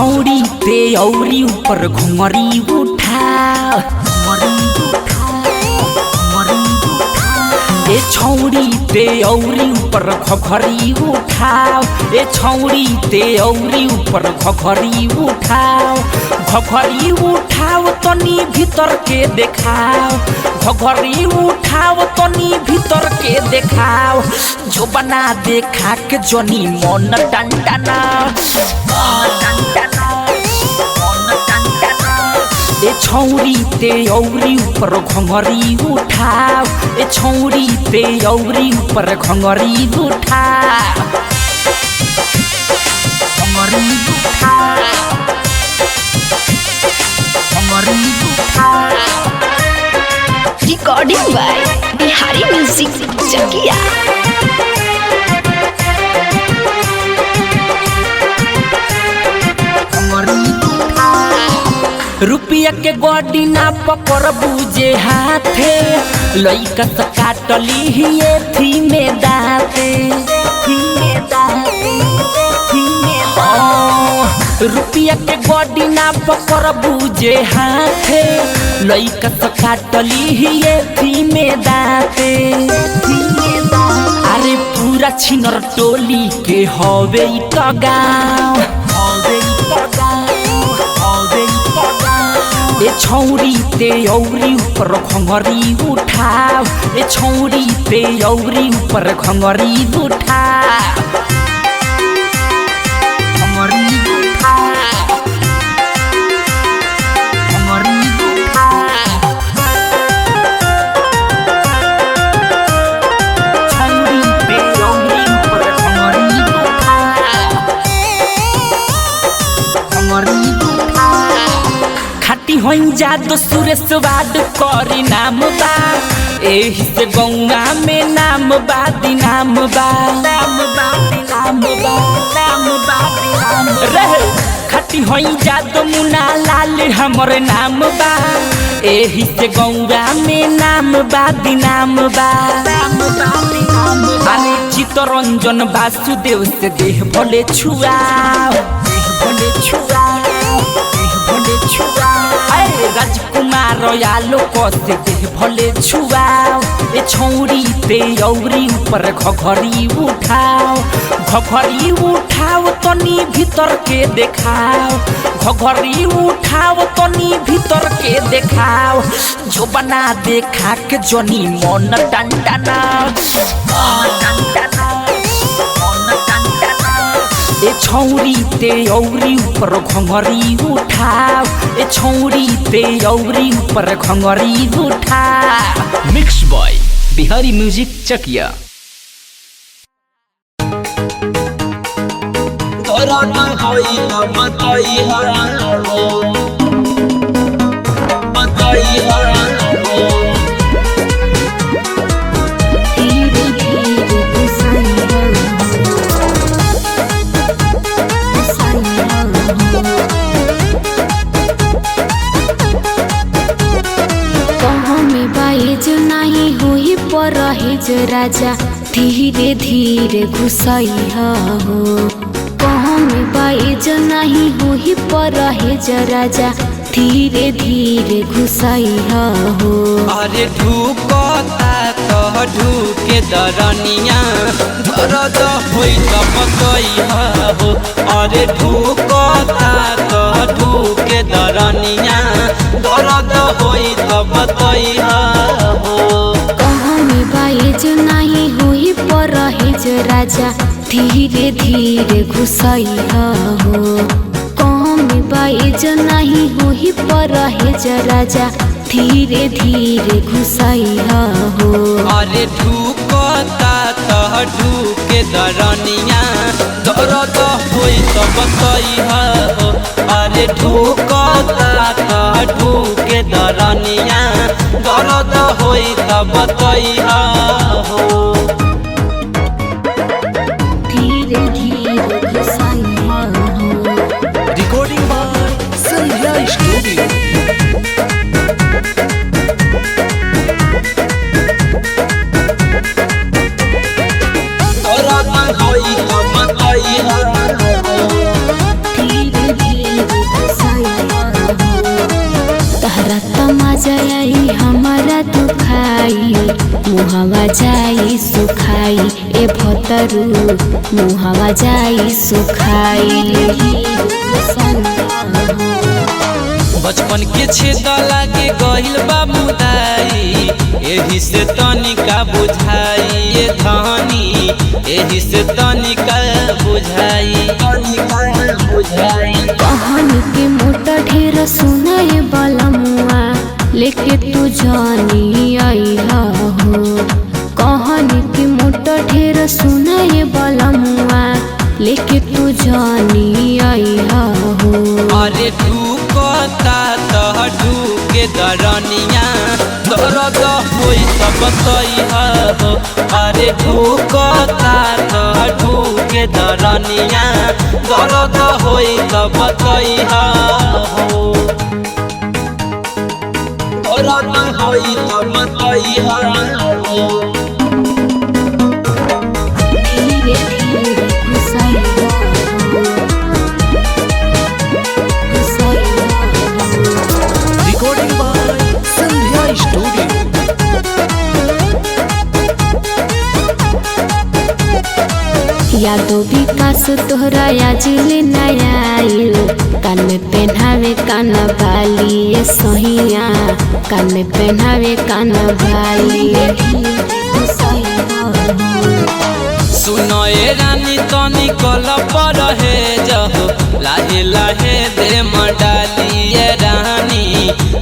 छौड़ी ते औरी ऊपर घुंघरी उठा ए छौड़ी ते औरी ऊपर घघरी उठाओ ए छौड़ी ते औरी ऊपर घघरी उठाओ तनी भीतर के देखाओ घघरी उठाओ तनी भीतर के देखाओ जो बना देखा के जनी मन टंटना ए छौड़ी ते औरी ऊपर घंघरी उठाओ ए छौड़ी ते औरी ऊपर घंघरी उठाओ रिकॉर्डिंग बाय बिहारी म्यूजिक चकिया। रुपया के गोडी ना पकड़ बूझे हाथे लइका से काटली हिए थी में दाते रुपया के गोडी ना पकड़ बूझे हाथे लइका से काटली हिए थी में दाते अरे पूरा छिनर टोली के हवे त गाँव ए छौड़ी ते औरी ऊपर घंघरी उठाओ ए छौड़ी ते औरी ऊपर घंघरी उठाओ होइन जादो सुरेश वाड करी नाम बा एही से गौंगा में नाम बा दिनाम बा रहे खटी होइन जादो मुना लाल हमर नाम बा एही से गौंगा में नाम बा दिनाम बा अरे चित्तरंजन वासुदेव से देह भले छुआओ राजकुमार आलोक से देह भले छुआओ ए छौड़ी ते औरी ऊपर घघरी उठाओ तनी भीतर के देखाओ घघरी उठाओ तनी भीतर के देखाओ जो बना देखा के जनी मन टंटना ए छौड़ी ते औरी ऊपर घंघरी उठाओ ए छौड़ी ते औरी ऊपर घंघरी उठाओ। मिक्स बॉय बिहारी म्यूजिक चकिया। रहेज राजा धीरे धीरे घुसैया हो कहाँ में बाइज नहीं हो ही पर रहेज राजा धीरे धीरे घुसैया हो। अरे ढूकता तो ढूके दरनिया दर्द होई तो बतैया हो अरे ढूकता तो ढूके दरनिया दर्द होई तो बतैया हो बाइज नहीं होई पर रहेज राजा धीरे धीरे घुसैया हो कम बाइज नहीं होई पर रहेज राजा धीरे धीरे घुसैया हो। अरे ढूकता तो ढूके दरनिया दर्द होई तो बतैया हो अरे ढूकता तो ढूके दरनिया दर्द होई तो बतैया हो धीरे धीरे घुसैया हो। Recording by Sandhya studio. धीरे धीरे खाई ए भतरू मुहवा जाई सुखाई बचपन के छेदा लागे गइल बा मुदाई एही से तनिका बुझाई ये धानी एही से तनिका बुझाई कहानी के मोटा ढेर सुनाए वाला मुआ लेके तू जानी आई हो कहानी के मोटा ढेर सुनाए वाला मुआ लेके तू जानी आई हो अरे ढूकता तह ढूके दरनिया दर्द होई त बतैहा हो अरे ढूकता तह ढूके दरनिया दर्द होई त बतैहा हो दर्द होई त बतैहा हो धीरे धीरे घुसाइया Recording by Sandhya Studio. यादो विकास तोहरा याजिले नया आइल कान में पहनावे कान बाली ये सहिया कान में पहनावे कान बाली सुनो ए रानी तनी कल पर है जहो लाहे लाहे दे मंडाली ए रानी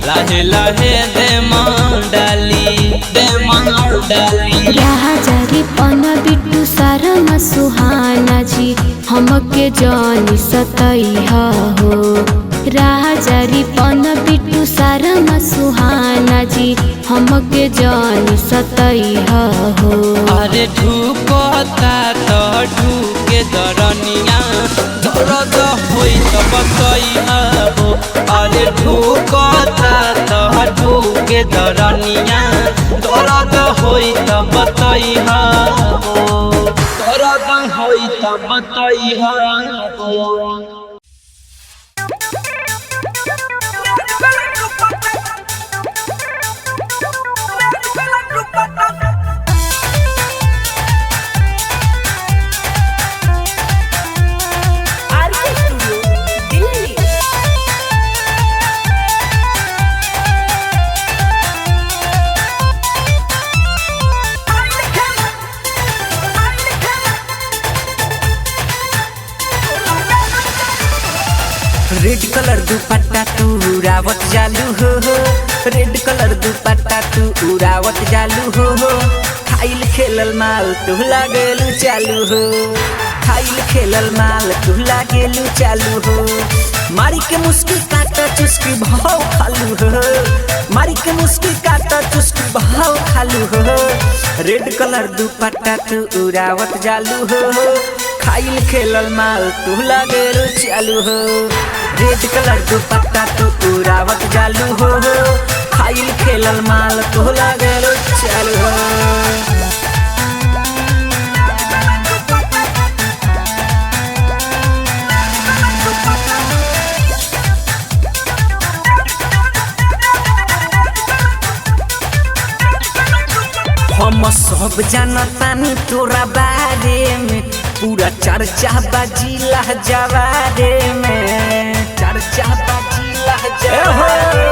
लाहे लाहे दे मंडाली राजारी पन बिट्टू सारा सुहाना जी हमके जानी सतई हो राजारी पन बिट्टू सारा सुहाना जी हमके जानी सतई हो अरे ढूकता तो ढूके दरनिया दर्द होई त बतैहा हो अरे ढूकता तो ढूके दरनिया दर्द होई त बतैहा हो दर्द होई त बतैहा हो रेड कलर दुपट्टा तू उड़ावत जालू हो रेड कलर दुपट्टा तू उड़ावत जालू हो खाइल खेलल माल तू लागेलू चालू हो खाइल खेलल माल तू लागेलू चालू हो मारी के मुस्की काटा चुस्की भाव खालू हो मारी के मुस्की काटा चुस्की भाव खालू हो रेड कलर दुपट्टा तू उड़ावत जालू हो खाइल खेलल माल तू लागेलू चालू हो रेड कलर दुपट्टा तू उड़ावत जालू हो खाइल खेलल माल तू लागेलू चालू हो हम सब जानतानी तोरा बारे में पूरा चर्चा बाजिला जवारे में चर्चा बाजिला जवारे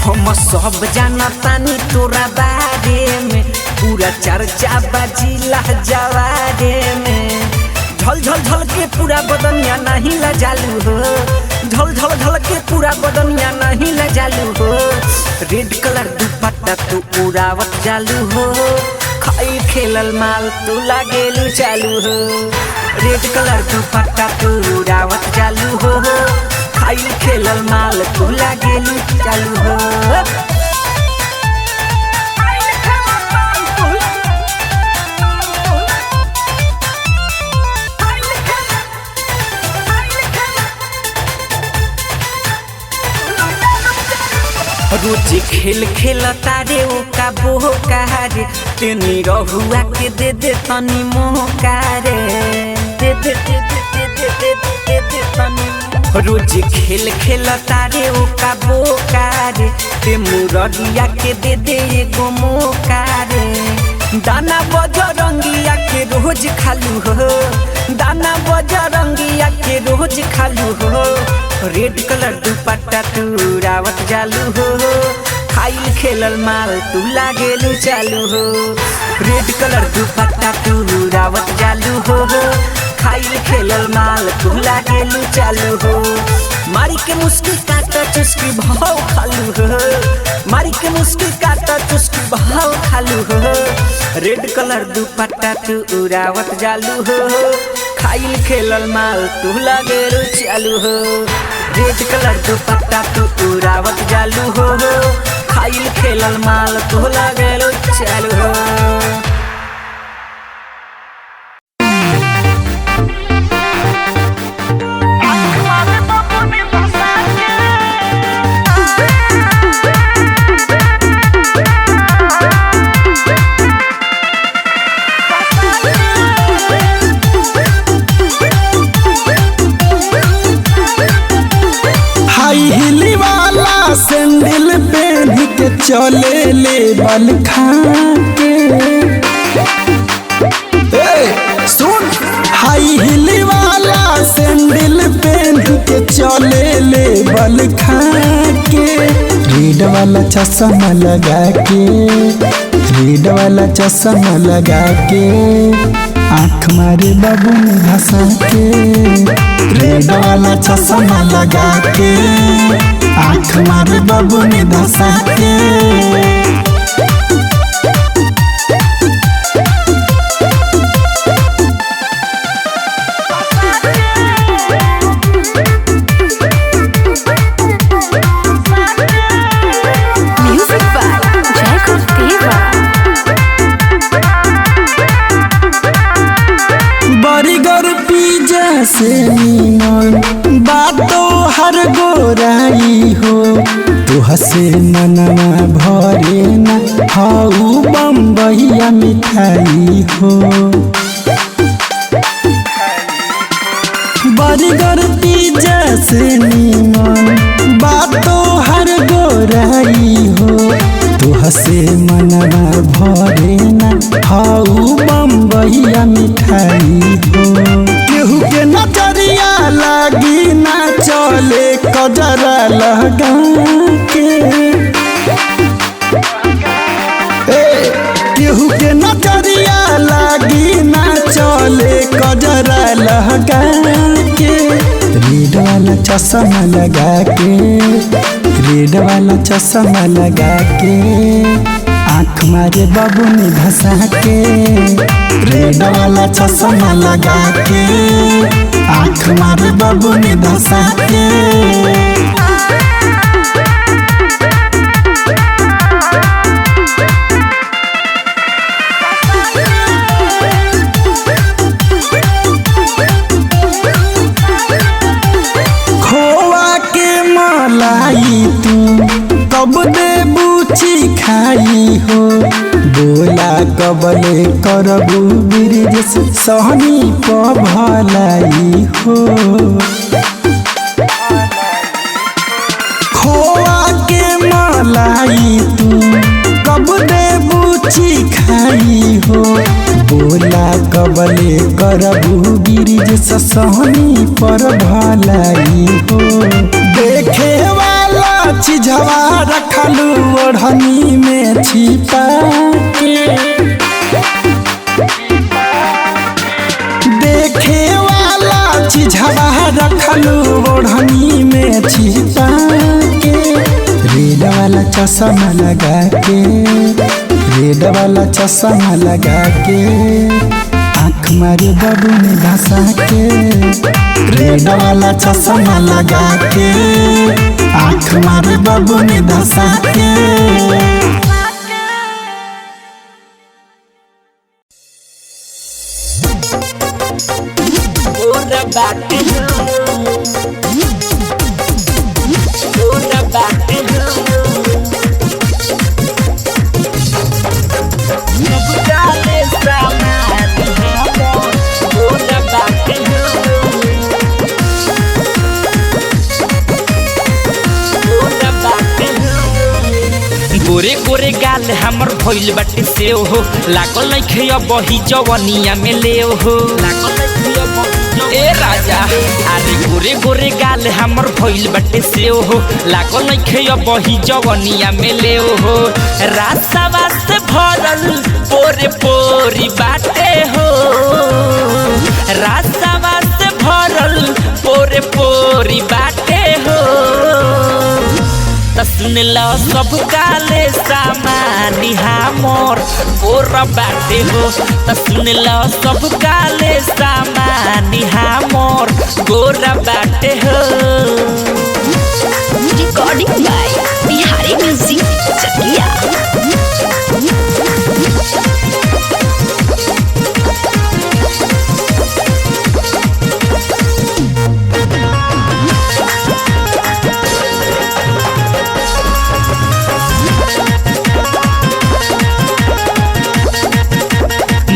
हम सब जानतानी तोरा बारे में पूरा चर्चा बाजिला जवारे में झल झल झल के पूरा बदनिया नहीं ला जालू हो झल झल झल के पूरा बदनिया नहीं ला जालू हो रेड कलर दुपट्टा तू उड़ावत जालू हो खाइल खेलल माल तू लागेलू चालू हो रेड कलर दुपट्टा तू उड़ावत जालू हो खाइल खेलल माल तू लागेलू चालू हो रोज खेल खेलता रे ओ का बोका रे तेनी रहुआ के दे दे तनी मोका रे दे दे दे दे दे दे दे दे तनी रोज खेल खेलता रे ओ का बोका रे ते मुरगिया के दे दे एगो मोका रे दाना बजरंगी रोज खालू हो, दाना बजरंगिया के रोज खालू हो। रेड कलर दुपट्टा तू रावत जालू हो, खाइल खेलल माल तू लागेलू चालू हो। रेड कलर दुपट्टा तू रावत जालू हो, खाइल खेलल माल तू लागेलू चालू हो। मारी के मुस्की काटा चुस्की भाव खालू हो, मारी के मुस्की काटा चुस्की भाव खालू हो। रेड कलर दुपट्टा तू उड़ावत जालू हो, खाइल खेलल माल तू लागेलू चालू हो। रेड कलर दुपट्टा तू उड़ावत जालू हो, खाइल खेलल माल तू लागेलू चालू हो। सैंडल पहन के चले ले बल खा के, सुन हाई हिल वाला सैंडल पहन के चले ले बल खा के। रेड वाला चश्मा लगा के, रेड वाला चश्मा लगा के, आँख मारे बाबू ने धसा के। रेड वाला चश्मा लगा के, आँख मारे बाबू ने धसा के। बर्गर पिज्जा से नीमन बातो हर गोराई हो, तू हसे मनवा भरे ना हाउ बम्बईया मिठाई हो। बर्गर पिज्जा से नीमन बातो हर गोराई हो, तू हसे मनवा भरे ना हाउ बम्बईया मिठाई हो। केहू के नजरिया लागी ना चले कजरा लगा के, केहू के नजरिया लागी ना चले कजरा लगा के। रेड वाला चश्मा लगा के, रेड वाला चश्मा लगा के, आँख मारे बाबू ने धसा के। रेड वाला चश्मा लगा के, आँख मारे बाबू ने धसा के। तू कब दे बूची खाई हो, बोला कबले करबू ब्रिज सहनी प भलाई हो। खोआ के मलाई तू कब दे बूची खाई हो, बोला कबले करबू ब्रिज सहनी पर भलाई हो। देखे वाला चीजवा रखलू ओढ़नी में छिपा के, देखे वाला चीजवा रखलू ओढ़नी में छिपा के। रेड वाला चश्मा लगा के, रेड वाला चश्मा लगा के, आँख मारे बाबू ने धसा के। रेड वाला चश्मा लगा के, आँख मारे बाबू ने धसा के। गोरे गोरे गाल हमर भइल बाटे से हो लागल नइखे अब ही जवनिया में ले हो ए राजा अरे गोरे गोरे गाल हमर भइल बाटे से हो लागल नइखे अब ही जवनिया में ले हो रास्ता वास्ते भरल पोरे पोरी बाटे हो रास्ता वास्ते भरल पोरे पोरी बाटे हो सुन लो सब काले सामानी हमर पोरा बाटे हो सुन लो सब काले सामानी हमर गोरा बाटे हो रिकॉर्डिंग बाय बिहारी म्यूजिक चकिया।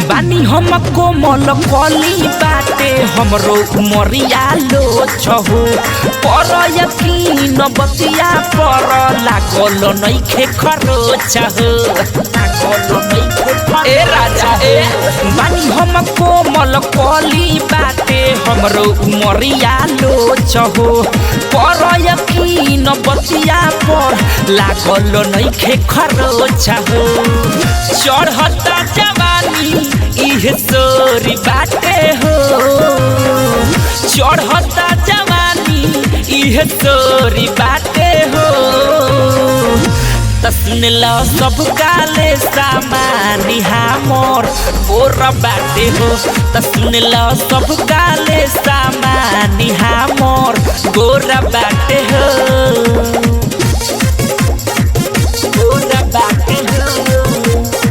बानी हम कोमल कली बाटे हमरो उमरिया लो छहु पर यकीन बतिया पर लागल नइखे खरोच हो ए राजा ए बानी हम कोमल कली बाटे हमरो उमरिया लो छहु पर यकीन बतिया पर लागल नइखे खरोच हो चढ़ता जवानी इहे सोरी बाटे हो चढ़ता जवानी इहे सोरी बाटे हो सुन लो सब काले सामानी हमर पोरा बाटे हो सुन लो सब काले सामानी हमर गोरा बाटे हो गोरा बाटे हो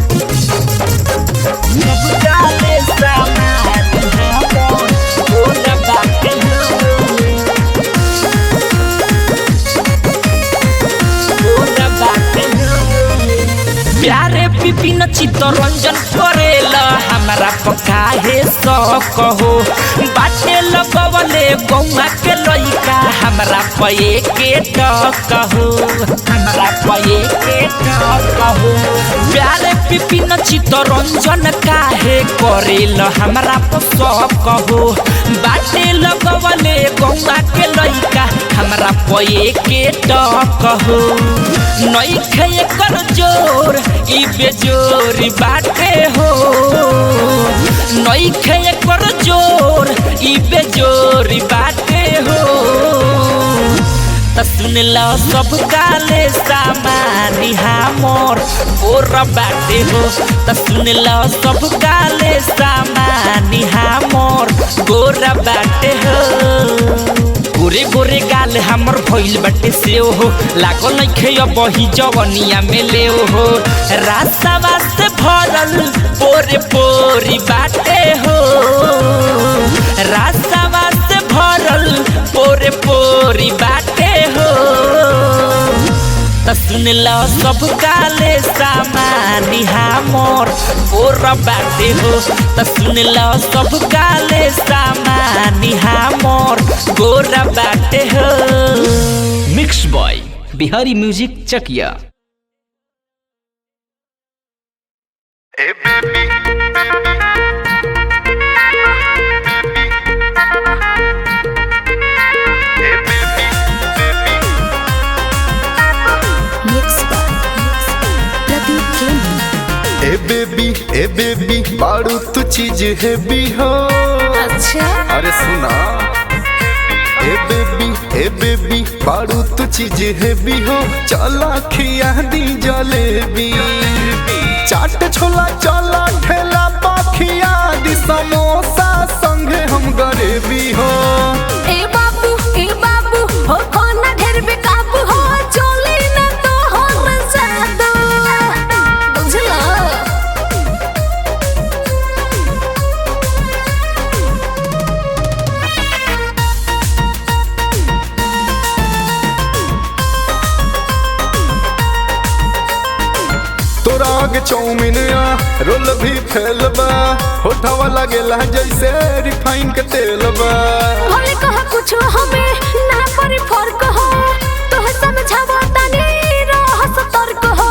प्यारे विपिन चित्तरंजन करेला हमारा पकाहे सकहो बाटे लगवले गौआ के लइका हमरा पये के टकहो हमरा पये के टकहो प्यारे विपिन चित्तरंजन काहे करेला हमरा सकहो बाटे लगवले गौआ के लइका हमरा पये के टकहो नइखे एकर जोर ई बेजोरी बाटे हो नइखे एकर जोर ई बेजोरी बाटे हो सुन लो सब काले सामानी हमर पोरा बाटे हो सुन लो सब काले सामानी हमर गोरा बाटे हो गोरे गोरे गाल हमर भइल बाटे से हो लागल नइखे अब ही जवनिया में ले हो रास्ता वास्ते भरल पोरे पोरी बाटे हो रास्ता वास्ते भरल पोरे पोरी बाटे हो सुन लो सब काले सामानी हमर पोरा बाटे हो सुन लो सब काले सामानी हमर गोरा बाटे हो मिक्स बॉय बिहारी म्यूजिक चकिया। ए बेबी बारू तू चीज है भी हो अच्छा अरे सुना ए बेबी बारू तू चीज है भी हो चला खिया दी जलेबी चाट छोला चला ठेला पाखिया दी समोसा संगे हम गरीबी हो ए बाबू हो खाना ढेर बेकाबू हो चोली ना तो हो मजादो बुझला तोरा आगे चौमिन रोल भी फैल बा होठवा लगेला जैसे रिफाइन के तेल बा भले कहा कुछ हमें ना पर फर्क हो तो समझावा तनी रह सतर्क हो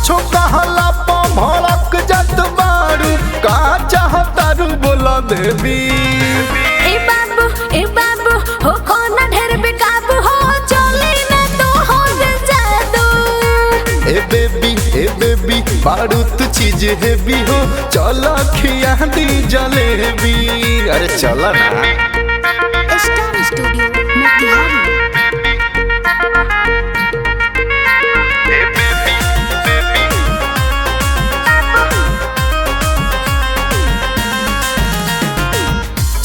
कुछो कहला पा भड़क जात बारू का चाहतारू बोला देवी ए बाबू हो कोना ढेर बेकाबू हो चली ना तो हो जादू। ए बेबी बारूद चीज है भी हो चला खिया दी जलेबी अरे चला ना स्टार स्टूडियो मोतिहारी।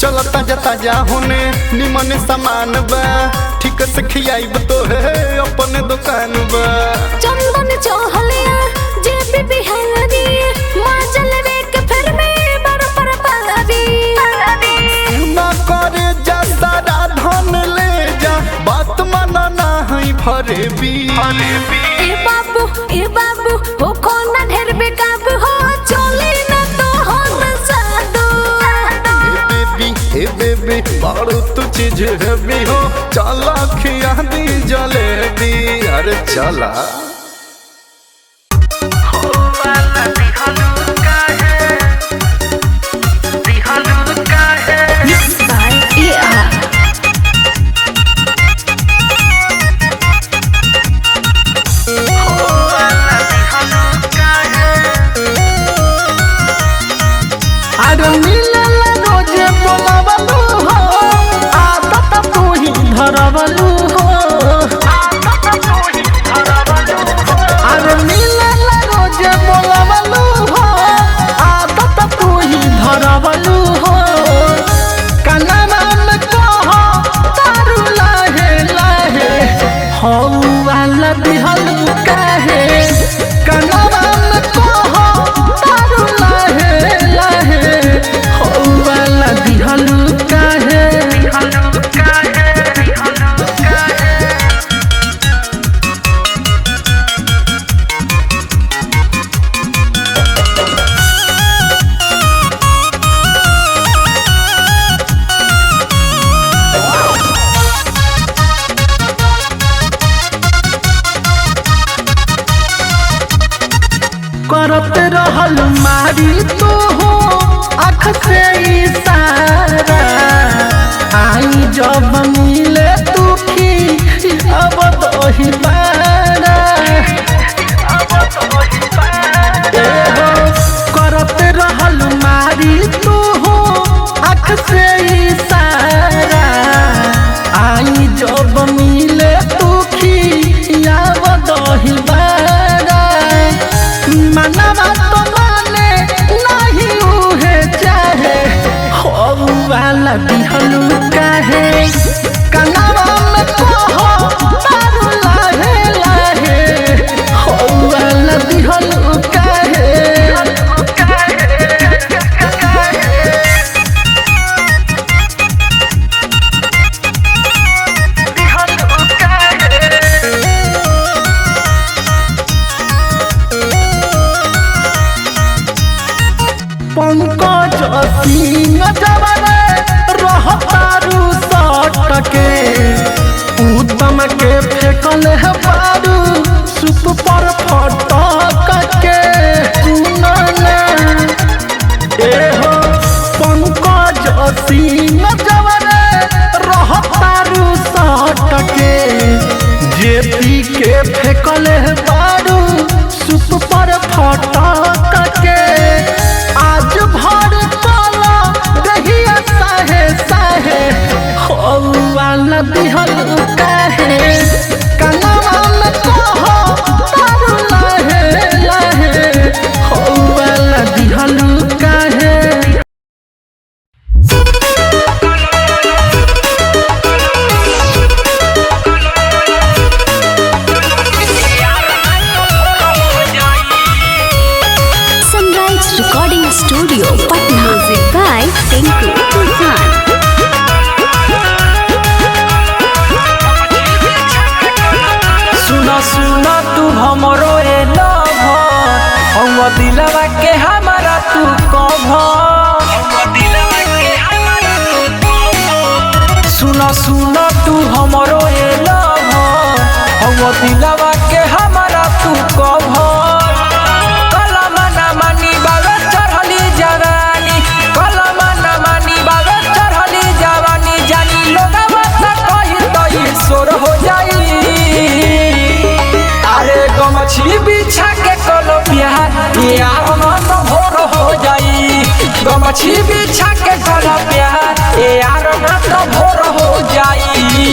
चल ताजा ताजा होने निमन सामान बा ठीक से खियाइब तो है अपने दुकान बा चंदन चोहलिया जे बीबी हलदी माजल रे के फिर में बर पर पारी ना करे जा सारा धन ले जा बात माना ना है फरेबी ए बाबू हो कोना ढेर बेकाबू हो चली ना तो हो जादू। ए बेबी बारूद चीज है भी हो चला खिया दी जलेबी अरे चला Mixed by AR. अरे मिलल रोजे बोलावलू हो आदत तू ही धरवलू हो अरे मिलल रोजे बोलावलू हो आदत तू ही धरवलू हो कनमा में कह तारू लहे लहे हौ वाला दिहलू काहे कनमा में कह तारू लहे लहे हौ वाला दिहलू काहे करत रहल मारी तो हो आँख से इशारा आई जब मिले दुखी अब तो ही बारा करत रहल मारी तो हो आँख से इशारा आई जब मिले दुखी अब तो ही बारा मनवा तो माने नहीं उहे चाहे हो वाला दिहलू काहे कनवा में कहो तारू लाहे लाहे हो वाला दिहलू काहे पंकज सिंह जवाने रहतारू सटके उत्तम के फेंकल है बारू सुप पर फटक के सुनना ए हो पंकज सिंह जवाने रहतारू सटके जेपी के फेंकल है बारू सुप पर फटक के आज भर पाला दहिया साहे साहे हो वाला दिहलू काहे कनवा में कहो तारू लाहे लाहे हो वाला दिहलू काहे Sunrise Recording Studio, Patna. Music by Tinku Tufan. गमछी बिछा के कर प्यार ए यार ना तो भोर हो जाई।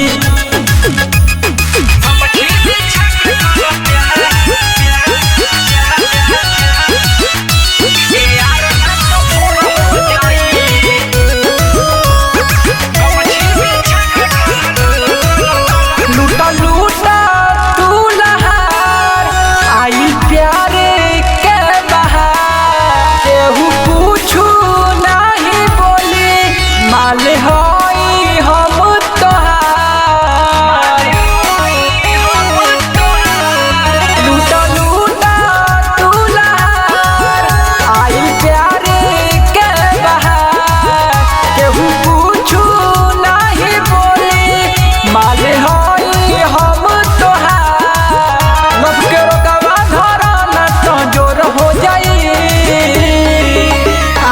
लूटा लूटा तू लहार आई प्यारे के बहार केहू पूछू नहीं बोली माल होई हम तोहार। लूटा लूटा तू लहार आई प्यारे के बहार केहू पूछू नहीं बोली माल होई हम तोहार। लब के रोकवा धरा न तो जोर हो जाई।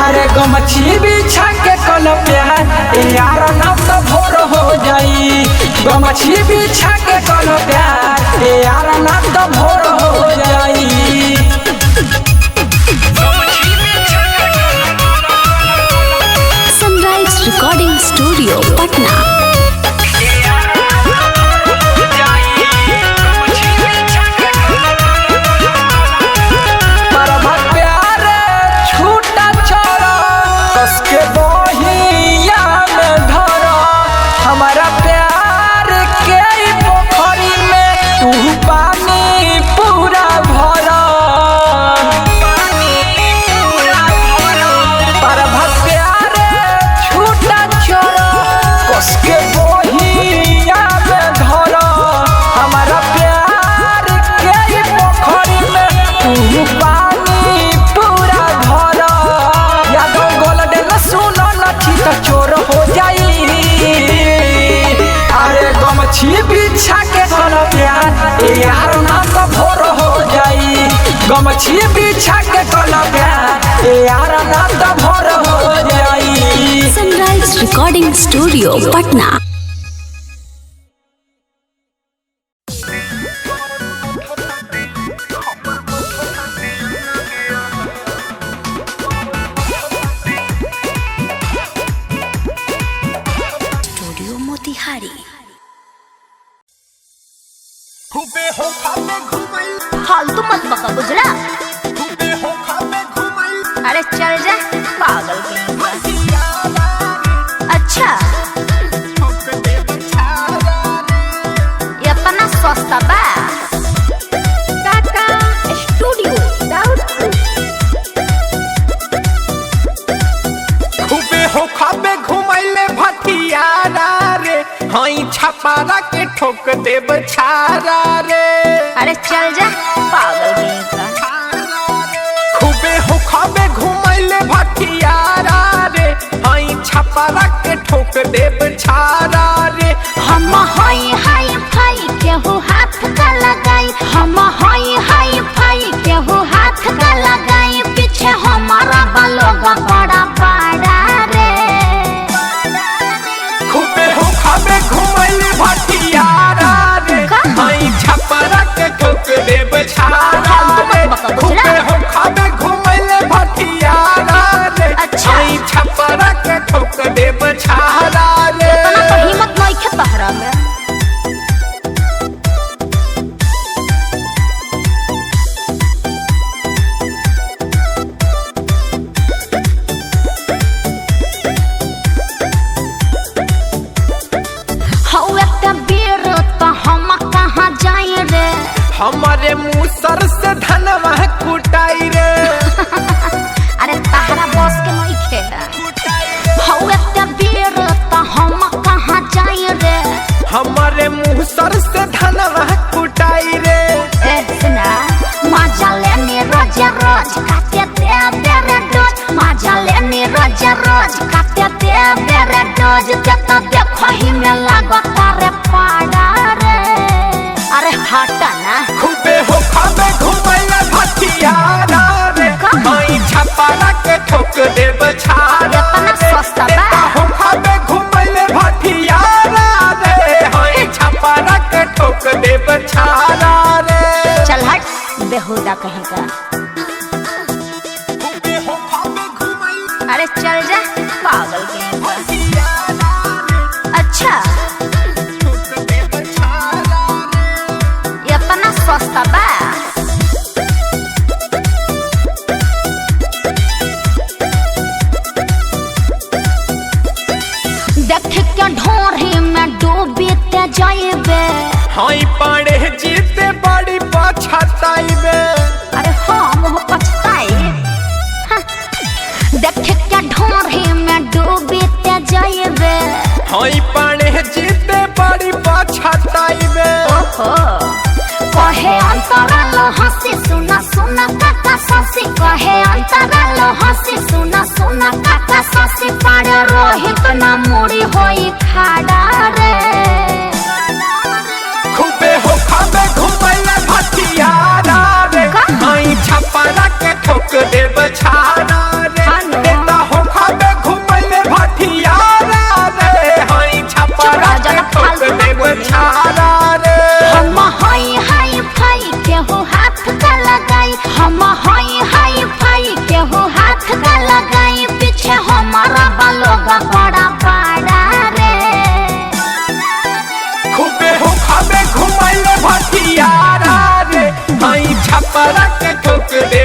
अरे गमछी बिछा के कल प्यार ए यार ना तो भोर हो जाई। गमछी बिछा के कल प्यार ए यार ना तो भोर हो जाई। Sunrise recording studio Patna. परभा प्यारे छूटा छोरा कसके बहिया में धरा हमारा प्यार के पोखरी में तू पानी पूरा भरा। परभा प्यारे छूटा छोरा कसके बहिया में धरा हमारा प्यार के पोखरी में तू पानी पूरा भरा। यादों गोल्डन सुनो नची तो चोर हो जाई। अरे गमछी बिछा के कल प्यार ए यार ना तो भोर हो जाई। गमछी बिछा के कल प्यार ए यार ना तो भोर हो जाई। Sunrise recording studio Patna. Studio Motihari. फालतू मत बका बुझला। अरे चल जा पागल कहीं का। अच्छा ये अपना सस्ता बा काका स्टूडियो डाउटफुल। खूबे हो खाबे घुमैले भटियारा रे हई छपारा के ठोक देब छारा रे। अरे चल जा पागल कहीं का। खूबे हो खाबे घुमैले भटियारा रे हई छपारा के ठोक देब छारा रे। हम हाई हाई फाई केहू हाथ का लगाई। हम हाई हाई फाई केहू हाथ का लगाई। पीछे हमारा बालोगा बड़ा बड़ा रे। खूबे हो खाबे घुमैले भटियारा रे हई छपारा के ठोक देब छारा रे। खूबे हो खाबे घुमैले भटियारा रे हई छपारा के ठोक देब छारा रे। इतना तो हिम्मत नहीं खे तहरा में। हौ एकटा बेर तो हम कहाँ जाए रे। हमारे मुसर से धनवा कुटाई रे। अरे तहरा बस के नहीं खे। हौ एकटा बेर तो हम कहाँ जाए रे। हमारे मुसर से धनवा कुटाई रे। ए सुना मजा लेने रोज रोज काटे दे बेरे डोज। मजा लेने रोज रोज काटे दे बेरे डोज। देता देखो ही में लागो तारे पाड़ा रे। अरे हटा ना। खूबे हो खाबे घुमैले भटियारा रे हई छपारा के ठोक देब छारा इतना सस्ता बा। हो खाबे घुमैले भटियारा रे हई छपारा के ठोक देब छारा रे। चल हट बेहुदा कहेगा। खूबे हो खाबे घुमैले अरे चल जा पागल के। अच्छा ये इतना सस्ता बा। देख के ढोरी में डूबते जाइबे। हाई पाड़े जीते बड़ी पछताइबे। अरे हाँ मुँह पछताई। देख के ढोरी में डूबते जाइबे। हाई पाड़े जीते बड़ी पछताइबे। कहे अंतराल हंसी सुना सुना काका ससी। कहे अंतराल हंसी सुना सुना काका ससी। पाड़े रोहित ना मुड़ी होई खाड़ा रे। खूबे हो खाबे घुमैले भटियारा रे। हाई छपरा के ठोक देब छाड़ा रे। देता हो खाबे घुमैले भटियारा रे। हाई छपरा के ठोक देब छाड़ा रे। हम हाई हाई फाई केहू हाथ का लगाई। हम हाई हाई फाई केहू हाथ का लगाई। पीछे हमारा बालोगा बड़ा बड़ा रे। खूबे हो खाबे घुमैले भटियारा रे। हाई छपरा के ठोक दे